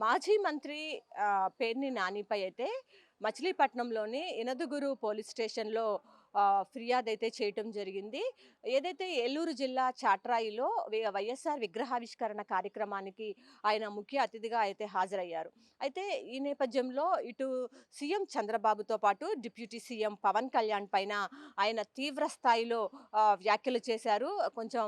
మాజీ మంత్రి పేర్ని నానిపై అయితే మచిలీపట్నంలోని ఇనదుగురు పోలీస్ స్టేషన్‌లో ఫిర్యాదైతే చేయటం జరిగింది. ఏదైతే ఏలూరు జిల్లా చాట్రాయిలో వైఎస్ఆర్ విగ్రహావిష్కరణ కార్యక్రమానికి ఆయన ముఖ్య అతిథిగా అయితే హాజరయ్యారు. అయితే ఈ నేపథ్యంలో ఇటు సీఎం చంద్రబాబుతో పాటు డిప్యూటీ సీఎం పవన్ కళ్యాణ్ పైన ఆయన తీవ్ర స్థాయిలో వ్యాఖ్యలు చేశారు. కొంచెం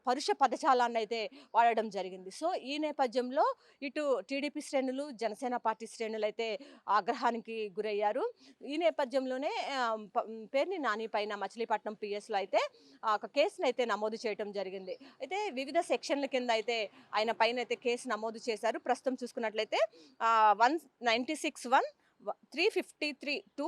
పరుష పదజాలాన్నయితే వాడడం జరిగింది. సో, ఈ నేపథ్యంలో ఇటు టీడీపీ శ్రేణులు, జనసేన పార్టీ శ్రేణులైతే ఆగ్రహానికి గురయ్యారు. ఈ నేపథ్యంలోనే పేర్ని నాని పైన మచిలీపట్నం పిఎస్‌లో అయితే ఒక కేసునైతే నమోదు చేయటం జరిగింది. అయితే వివిధ సెక్షన్ల కింద అయితే ఆయన పైనైతే కేసు నమోదు చేశారు. ప్రస్తుతం చూసుకున్నట్లయితే 196(1), 353(2),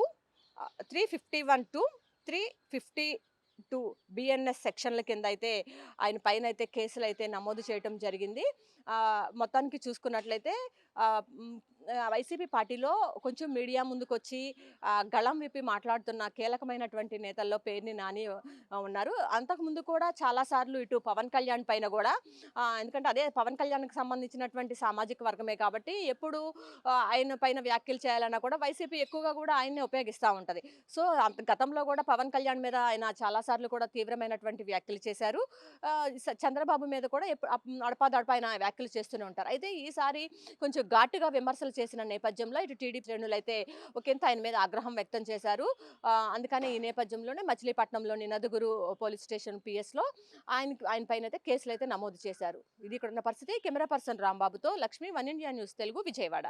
351(2), 352 బిఎన్ఎస్ సెక్షన్ల కింద అయితే ఆయన పైన అయితే కేసులైతే నమోదు చేయటం జరిగింది. మొత్తానికి చూసుకున్నట్లయితే వైసీపీ పార్టీలో కొంచెం మీడియా ముందుకొచ్చి గళం విప్పి మాట్లాడుతున్న కీలకమైనటువంటి నేతల్లో పేర్ని నాని ఉన్నారు. అంతకుముందు కూడా చాలా సార్లు ఇటు పవన్ కళ్యాణ్ పైన కూడా ఎందుకంటే అదే పవన్ కళ్యాణ్‌కి సంబంధించినటువంటి సామాజిక వర్గమే కాబట్టి ఎప్పుడు ఆయన పైన వ్యాఖ్యలు చేయాలన్నా కూడా వైసీపీ ఎక్కువగా కూడా ఆయన్నే ఉపయోగిస్తా ఉంటది. సో, గతంలో కూడా పవన్ కళ్యాణ్ మీద ఆయన చాలా సార్లు కూడా తీవ్రమైనటువంటి వ్యాఖ్యలు చేశారు. చంద్రబాబు మీద కూడా అడపాదడపా ఆయన వ్యాఖ్యలు చేస్తూనే ఉంటారు. అయితే ఈసారి కొంచెం ఘాటుగా విమర్శలు చేసిన నేపథ్యంలో ఇటు టీడీపీ శ్రేణులైతే ఒకంత ఆయన మీద ఆగ్రహం వ్యక్తం చేశారు. అందుకని ఈ నేపథ్యంలోనే మచిలీపట్నంలోని నదుగురు పోలీస్ స్టేషన్ పిఎస్‌లో ఆయన పైనైతే కేసులైతే నమోదు చేశారు. ఇది ఇక్కడున్న పరిస్థితి. కెమెరా పర్సన్ రాంబాబుతో Lakshmi, One India news Telugu, Vijayawada.